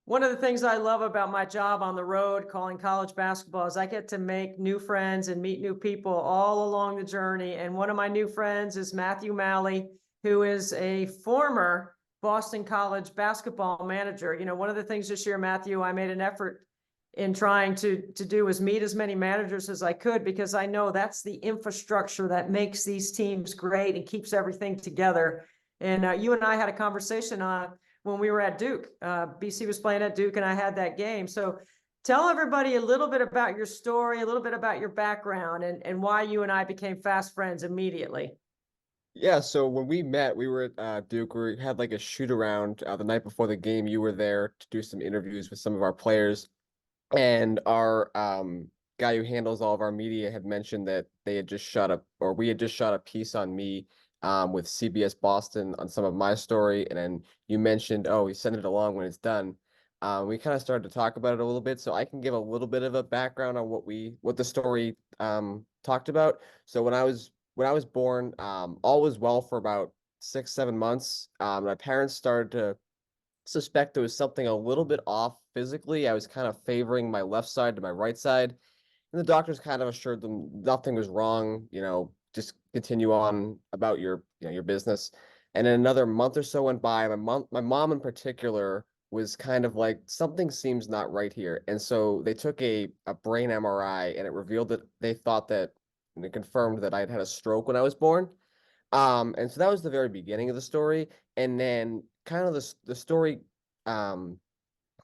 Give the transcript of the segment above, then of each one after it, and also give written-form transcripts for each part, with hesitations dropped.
One of the things I love about my job on the road calling college basketball is I get to make new friends and meet new people all along the journey. And one of my new friends is Matthew Malley, who is a former Boston College basketball manager. One of the things this year, Matthew, I made an effort in trying to do is meet as many managers as I could, because I know that's the infrastructure that makes these teams great and keeps everything together. And you and I had a conversation when we were at Duke. BC was playing at Duke, and I had that game. So tell everybody a little bit about your story, a little bit about your background, and why you and I became fast friends immediately. Yeah, so when we met, we were at Duke. We had like a shoot around the night before the game. You were there to do some interviews with some of our players, and our guy who handles all of our media had mentioned that they had just shot up, or we had just shot a piece on me with CBS Boston on some of my story, and then you mentioned, oh, we send it along when it's done. We kind of started to talk about it a little bit, so I can give a little bit of a background on what the story talked about. So when I was born, all was well for about 6, 7 months. My parents started to suspect there was something a little bit off physically. I was kind of favoring my left side to my right side, and the doctors kind of assured them nothing was wrong. Just continue on about your business. And then another month or so went by. My mom in particular was kind of like something seems not right here, and so they took a brain MRI, and it revealed that they thought that, and it confirmed that I had had a stroke when I was born. And so that was the very beginning of the story. And then kind of the story um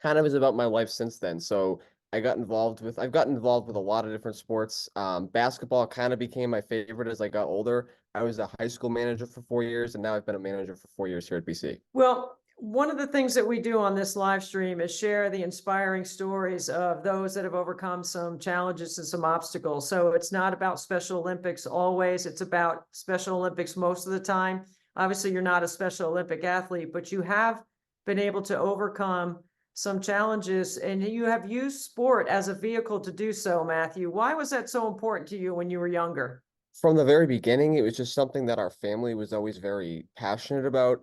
kind of is about my life since then. So I've gotten involved with a lot of different sports. Basketball kind of became my favorite as I got older. I was a high school manager for 4 years, and now I've been a manager for 4 years here at BC. Well, one of the things that we do on this live stream is share the inspiring stories of those that have overcome some challenges and some obstacles. So it's not about Special Olympics always, it's about Special Olympics most of the time. Obviously, you're not a Special Olympic athlete, but you have been able to overcome some challenges, and you have used sport as a vehicle to do so, Matthew. Why was that so important to you when you were younger? From the very beginning, it was just something that our family was always very passionate about.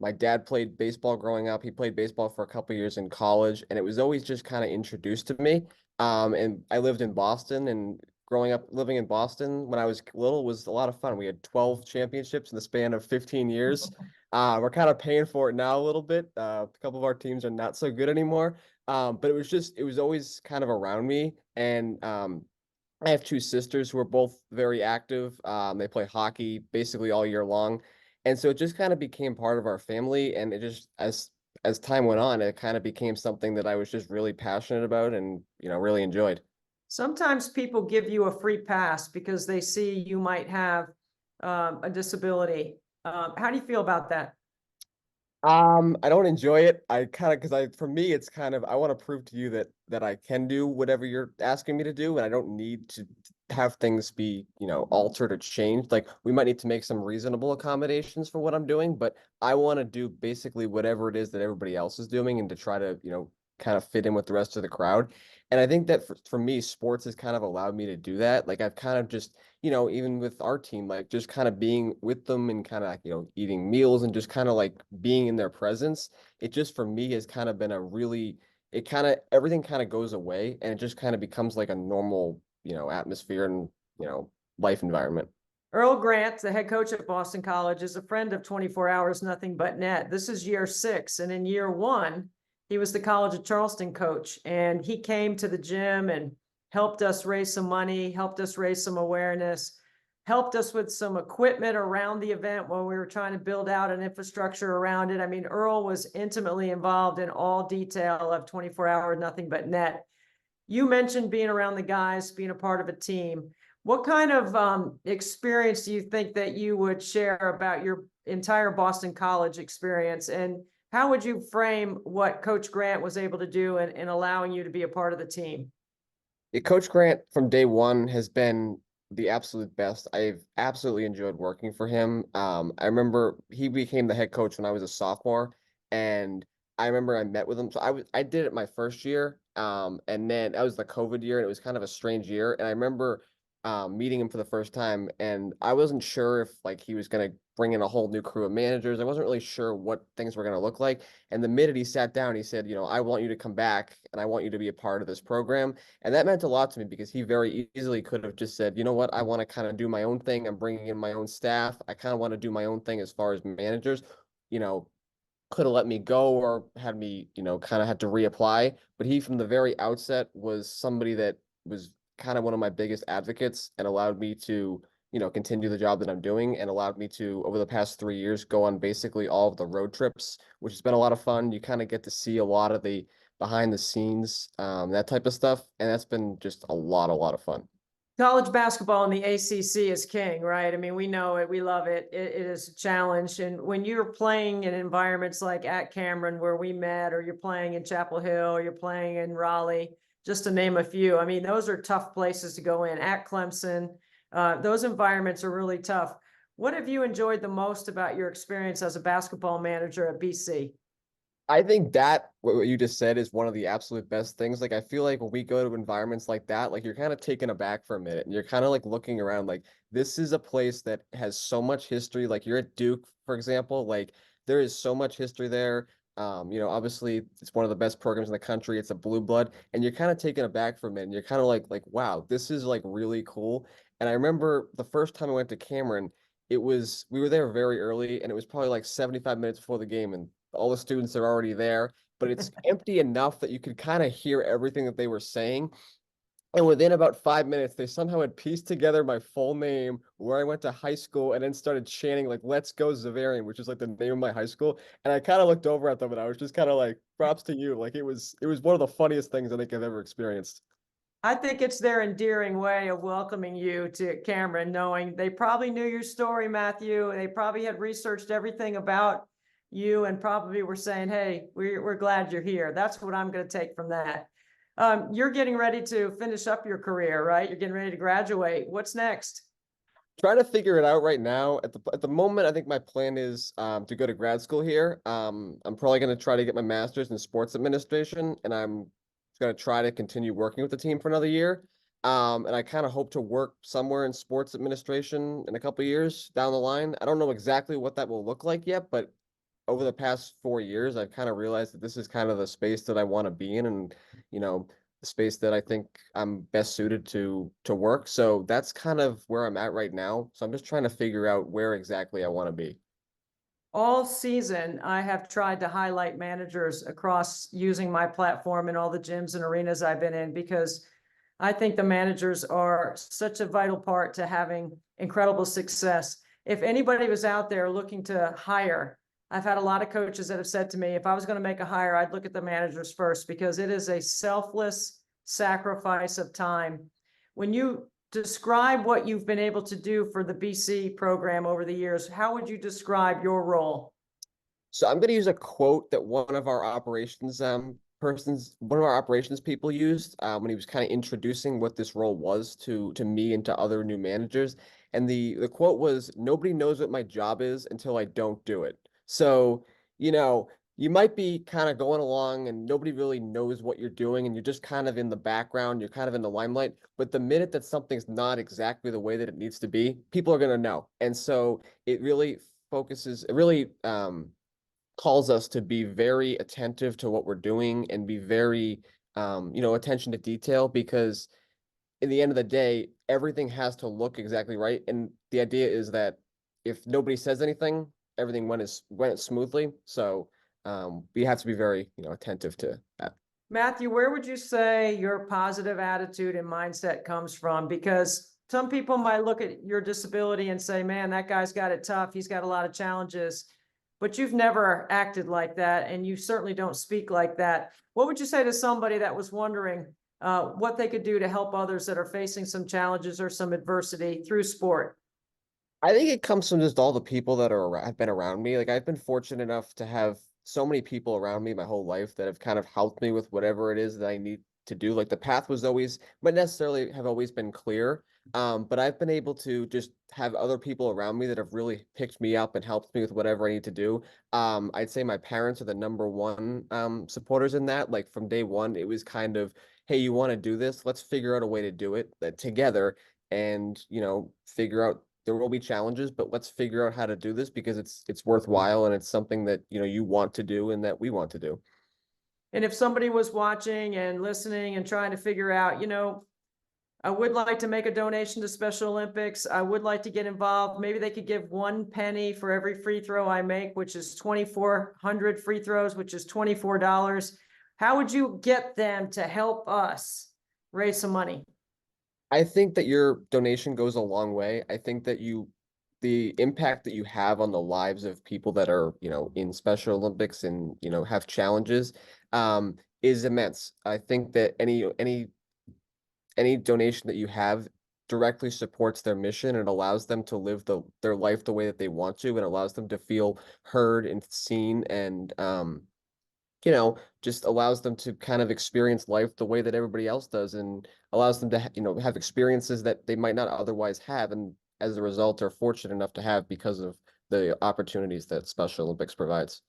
My dad played baseball growing up. He played baseball for a couple of years in college, and it was always just kind of introduced to me. And I lived in Boston, and growing up living in Boston when I was little was a lot of fun. We had 12 championships in the span of 15 years. We're kind of paying for it now a little bit. A couple of our teams are not so good anymore. But it was always kind of around me. And I have two sisters who are both very active. They play hockey basically all year long, and so it just kind of became part of our family. And it just as time went on, it kind of became something that I was just really passionate about and really enjoyed. Sometimes people give you a free pass because they see you might have a disability. How do you feel about that? I don't enjoy it. I kind of because I for me it's kind of I want to prove to you that I can do whatever you're asking me to do, and I don't need to have things be, altered or changed. Like we might need to make some reasonable accommodations for what I'm doing, but I want to do basically whatever it is that everybody else is doing and to try to, kind of fit in with the rest of the crowd. And I think that for me, sports has kind of allowed me to do that. Like I've kind of just even with our team, like just kind of being with them and kind of like, eating meals and just kind of like being in their presence. It just for me has kind of been it kind of everything kind of goes away and it just kind of becomes like a normal, atmosphere and, life environment. Earl Grant, the head coach at Boston College, is a friend of 24 Hours Nothing But Net. This is year 6. And in year 1, he was the College of Charleston coach. And he came to the gym and helped us raise some money, helped us raise some awareness, helped us with some equipment around the event while we were trying to build out an infrastructure around it. I mean, Earl was intimately involved in all detail of 24 Hour Nothing But Net. You mentioned being around the guys, being a part of a team. What kind of experience do you think that you would share about your entire Boston College experience? And how would you frame what Coach Grant was able to do in allowing you to be a part of the team? Yeah, Coach Grant from day one has been the absolute best. I've absolutely enjoyed working for him. I remember he became the head coach when I was a sophomore, and I remember I met with him. So I did it my first year, and then that was the COVID year, and it was kind of a strange year. And I remember meeting him for the first time, and I wasn't sure if like he was gonna bring in a whole new crew of managers. I wasn't really sure what things were gonna look like. And the minute he sat down, he said, you know, I want you to come back and I want you to be a part of this program. And that meant a lot to me because he very easily could have just said, you know what, I want to kind of do my own thing. I'm bringing in my own staff. I kind of want to do my own thing as far as managers. You know, could have let me go or had me, you know, kind of had to reapply. But he, from the very outset, was somebody that was kind of one of my biggest advocates and allowed me to, you know, continue the job that I'm doing and allowed me to, over the past 3 years, go on basically all of the road trips, which has been a lot of fun. You kind of get to see a lot of the behind the scenes, that type of stuff. And that's been just a lot of fun. College basketball in the ACC is king, right? I mean, we know it, we love it. It is a challenge. And when you're playing in environments like at Cameron, where we met, or you're playing in Chapel Hill, or you're playing in Raleigh, just to name a few, I mean, those are tough places to go in. At Clemson, those environments are really tough. What have you enjoyed the most about your experience as a basketball manager at BC? I think that what you just said is one of the absolute best things. Like I feel like when we go to environments like that, like you're kind of taken aback for a minute and you're kind of like looking around like this is a place that has so much history. Like you're at Duke, for example, like there is so much history there. You know, obviously it's one of the best programs in the country. It's a blue blood, and you're kind of taken aback for a minute. And you're kind of like, wow, this is like really cool. And I remember the first time I went to Cameron, it was we were there very early, and it was probably like 75 minutes before the game, and all the students are already there, but it's empty enough that you could kind of hear everything that they were saying. And within about 5 minutes, they somehow had pieced together my full name, where I went to high school, and then started chanting like "Let's go Zavarian," which is like the name of my high school. And I kind of looked over at them, and I was just kind of like, "Props to you!" Like it was one of the funniest things I think I've ever experienced. I think it's their endearing way of welcoming you to Cameron, knowing they probably knew your story, Matthew. They probably had researched everything about you and probably were saying, hey, we're glad you're here. That's what I'm going to take from that. You're getting ready to finish up your career, right? You're getting ready to graduate. What's next? Trying to figure it out right now. At the moment, I think my plan is to go to grad school here. I'm probably going to try to get my master's in sports administration, and I'm going to try to continue working with the team for another year. And I kind of hope to work somewhere in sports administration in a couple of years down the line. I don't know exactly what that will look like yet, but over the past 4 years, I've kind of realized that this is kind of the space that I want to be in, and you know, the space that I think I'm best suited to work. So that's kind of where I'm at right now. So I'm just trying to figure out where exactly I want to be. All season, I have tried to highlight managers across using my platform in all the gyms and arenas I've been in because I think the managers are such a vital part to having incredible success. If anybody was out there looking to hire, I've had a lot of coaches that have said to me, if I was going to make a hire, I'd look at the managers first because it is a selfless sacrifice of time. When you describe what you've been able to do for the BC program over the years, how would you describe your role? So I'm going to use a quote that one of our operations people used when he was kind of introducing what this role was to me and to other new managers. And the quote was, "Nobody knows what my job is until I don't do it." So, you know, you might be kind of going along and nobody really knows what you're doing and you're just kind of in the background, you're kind of in the limelight. But the minute that something's not exactly the way that it needs to be, people are going to know. And so it really calls us to be very attentive to what we're doing and be very, attention to detail because in the end of the day, everything has to look exactly right. And the idea is that if nobody says anything, everything went smoothly. So we have to be very, attentive to that. Matthew, where would you say your positive attitude and mindset comes from? Because some people might look at your disability and say, man, that guy's got it tough. He's got a lot of challenges, but you've never acted like that. And you certainly don't speak like that. What would you say to somebody that was wondering what they could do to help others that are facing some challenges or some adversity through sport? I think it comes from just all the people that have been around me. Like I've been fortunate enough to have so many people around me my whole life that have kind of helped me with whatever it is that I need to do. Like the path was always, but necessarily have always been clear. But I've been able to just have other people around me that have really picked me up and helped me with whatever I need to do. I'd say my parents are the number one supporters in that. Like from day one, it was kind of, hey, you want to do this? Let's figure out a way to do it together and, figure out there will be challenges, but let's figure out how to do this because it's worthwhile and it's something that, you want to do and that we want to do. And if somebody was watching and listening and trying to figure out, I would like to make a donation to Special Olympics. I would like to get involved. Maybe they could give 1 penny for every free throw I make, which is 2,400 free throws, which is $24. How would you get them to help us raise some money? I think that your donation goes a long way. I think that the impact that you have on the lives of people that are, in Special Olympics and, have challenges, is immense. I think that any donation that you have directly supports their mission and allows them to live their life the way that they want to, and allows them to feel heard and seen, and just allows them to kind of experience life the way that everybody else does, and allows them to have experiences that they might not otherwise have, and as a result are fortunate enough to have because of the opportunities that Special Olympics provides.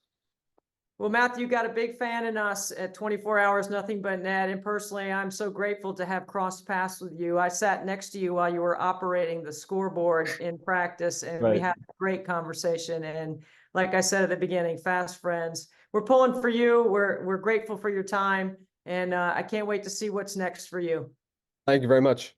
Well, Matthew, you got a big fan in us at 24 Hours Nothing But Net. And personally, I'm so grateful to have crossed paths with you. I sat next to you while you were operating the scoreboard in practice, and we Right. had a great conversation. And like I said at the beginning, fast friends. We're pulling for you. We're grateful for your time. And I can't wait to see what's next for you. Thank you very much.